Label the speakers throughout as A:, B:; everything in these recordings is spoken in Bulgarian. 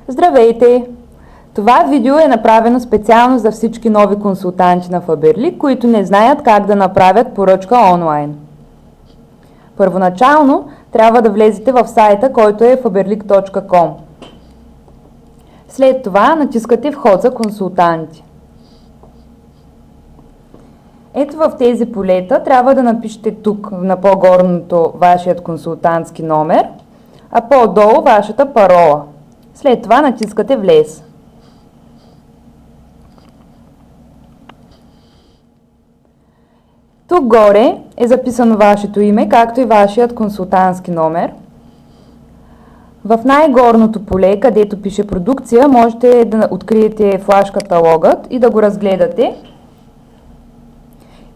A: Здравейте! Това видео е направено специално за всички нови консултанти на Faberlic, които не знаят как да направят поръчка онлайн. Първоначално трябва да влезете в сайта, който е faberlic.com. След това натискате вход за консултанти. Ето в тези полета трябва да напишете тук на по-горното вашият консултантски номер, а по-долу вашата парола. След това натискате влез. Тук горе е записано вашето име, както и вашият консултантски номер. В най-горното поле, където пише продукция, можете да откриете флаш каталогът и да го разгледате.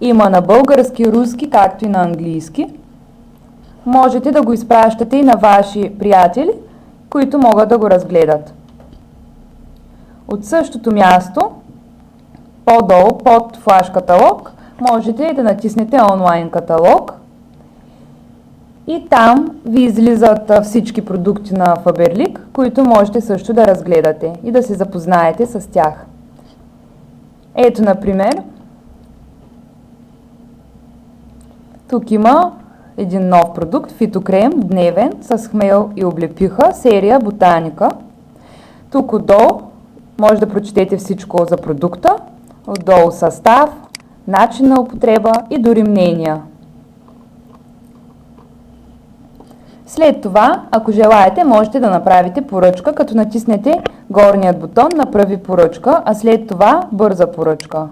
A: Има на български, руски, както и на английски. Можете да го изпращате и на ваши приятели, които могат да го разгледат. От същото място, по-долу, под флаш каталог, можете да натиснете онлайн каталог и там ви излизат всички продукти на Faberlic, които можете също да разгледате и да се запознаете с тях. Ето, например, тук има един нов продукт, фитокрем, дневен, с хмел и облепиха, серия ботаника. Тук отдолу може да прочетете всичко за продукта, отдолу състав, начин на употреба и дори мнения. След това, ако желаете, можете да направите поръчка, като натиснете горният бутон "Направи поръчка", а след това "Бърза поръчка".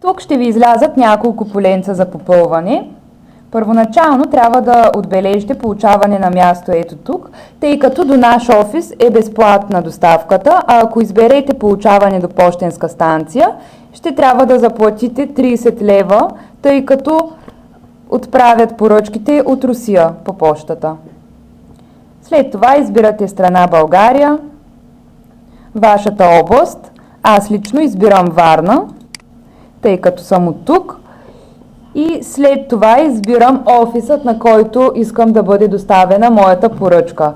A: Тук ще ви излязат няколко поленца за попълване. Първоначално трябва да отбележите получаване на място ето тук, тъй като до наш офис е безплатна доставката, а ако изберете получаване до пощенска станция, ще трябва да заплатите 30 лева, тъй като отправят поръчките от Русия по почтата. След това избирате страна България, вашата област. Аз лично избирам Варна, тъй като съм от тук. И след това избирам офисът, на който искам да бъде доставена моята поръчка.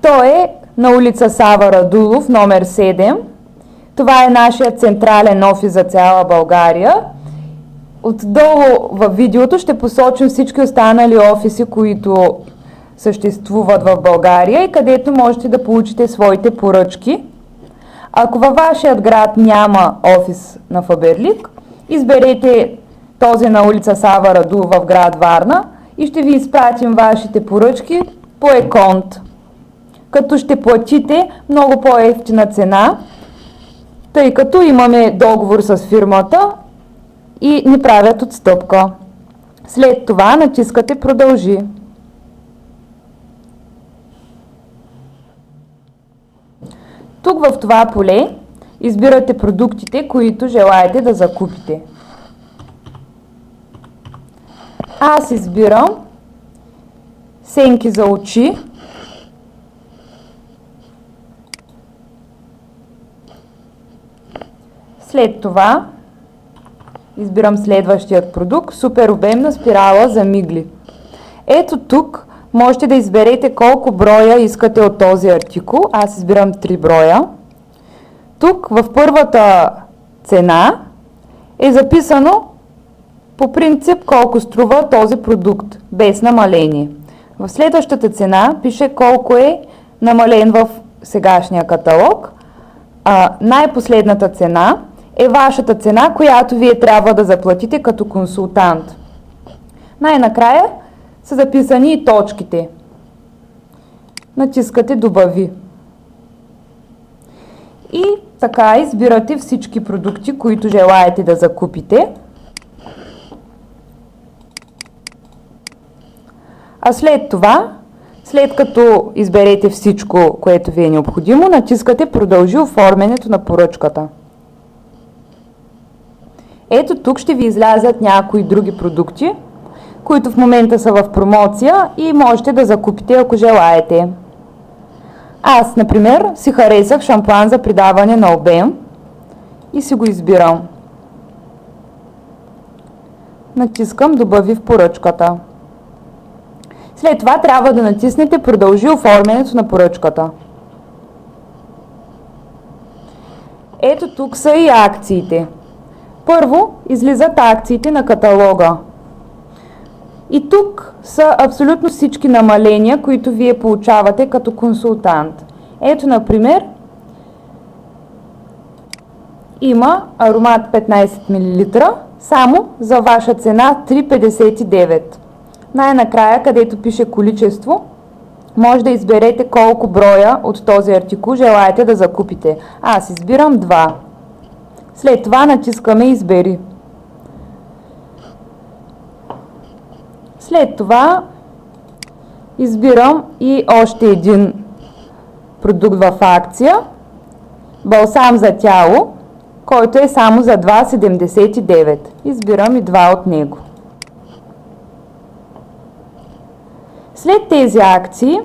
A: Той е на улица Сава Радулов, номер 7. Това е нашия централен офис за цяла България. Отдолу в видеото ще посочим всички останали офиси, които съществуват в България и където можете да получите своите поръчки. Ако във вашият град няма офис на Faberlic, изберете този на улица Сава Радулов в град Варна и ще ви изпратим вашите поръчки по e-конт, като ще платите много по-евтина цена, тъй като имаме договор с фирмата и ни правят отстъпка. След това натискате "Продължи". Тук в това поле избирате продуктите, които желаете да закупите. Аз избирам сенки за очи. След това избирам следващият продукт, супер обемна спирала за мигли. Ето тук можете да изберете колко броя искате от този артикул. Аз избирам 3 броя. Тук в първата цена е записано по принцип колко струва този продукт, без намаление. В следващата цена пише колко е намален в сегашния каталог, а най-последната цена е вашата цена, която вие трябва да заплатите като консултант. Най-накрая са записани и точките. Натискате "Добави". И така избирате всички продукти, които желаете да закупите. А след това, след като изберете всичко, което ви е необходимо, натискате "Продължи оформянето на поръчката". Ето тук ще ви излязат някои други продукти, които в момента са в промоция и можете да закупите, ако желаете. Аз, например, си харесах шампуан за придаване на обем и си го избирам. Натискам "Добави в поръчката". След това трябва да натиснете "Продължи оформянето на поръчката". Ето тук са и акциите. Първо излизат акциите на каталога. И тук са абсолютно всички намаления, които вие получавате като консултант. Ето, например, има аромат 15 мл, само за ваша цена 3,59. Най-накрая, където пише количество, може да изберете колко броя от този артикул желаете да закупите. Аз избирам 2. След това натискаме "Избери". След това избирам и още един продукт в акция, балсам за тяло, който е само за 2,79. Избирам и 2 от него. След тези акции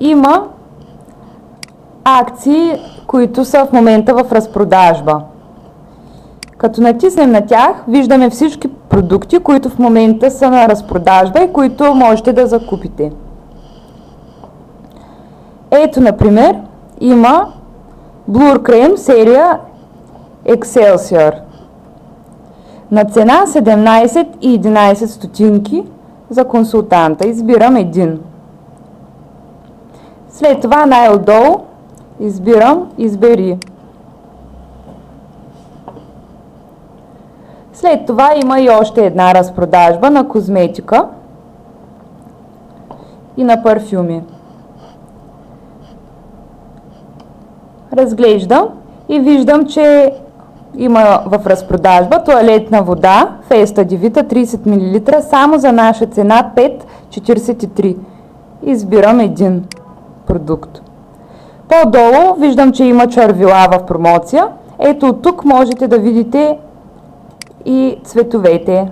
A: има акции, които са в момента в разпродажба. Като натиснем на тях, виждаме всички продукти, които в момента са на разпродажба и които можете да закупите. Ето, например, има Blur Cream серия Excelsior на цена 17,11 за консултанта. Избирам един. След това най-отдолу избирам "Избери". След това има и още една разпродажба на козметика и на парфюми. Разглеждам и виждам, че има в разпродажба тоалетна вода Феста Дивита 30 мл само за наша цена 5,43. Избирам един продукт. По-долу виждам, че има червила в промоция. Ето тук можете да видите и цветовете.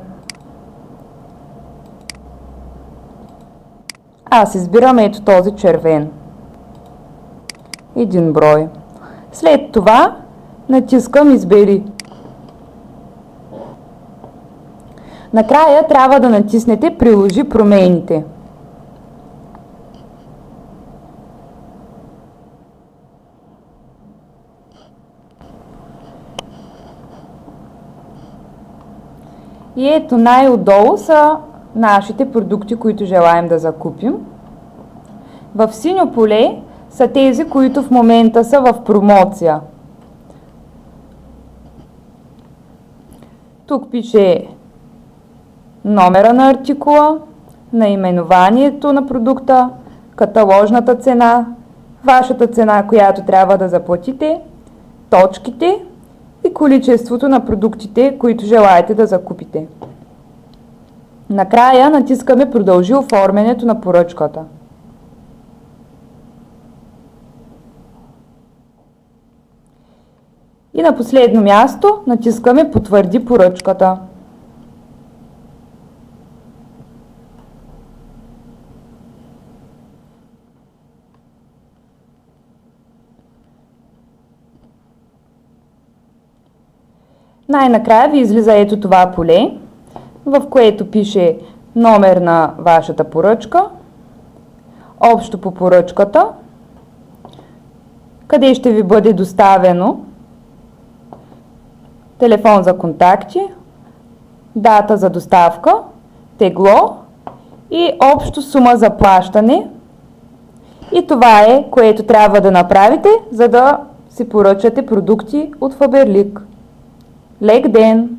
A: Аз избирам ето този червен. Един брой. След това натискам "Избери". Накрая трябва да натиснете "Приложи промените". И ето най-отдолу са нашите продукти, които желаем да закупим. В синьо поле са тези, които в момента са в промоция. Тук пише номера на артикула, наименованието на продукта, каталожната цена, вашата цена, която трябва да заплатите, точките и количеството на продуктите, които желаете да закупите. Накрая натискаме "Продължи оформянето на поръчката". И на последно място натискаме "Потвърди поръчката". Най-накрая ви излиза ето това поле, в което пише номер на вашата поръчка, общо по поръчката, къде ще ви бъде доставено, телефон за контакти, дата за доставка, тегло и общо сума за плащане. И това е, което трябва да направите, за да си поръчате продукти от Faberlic. Лек ден!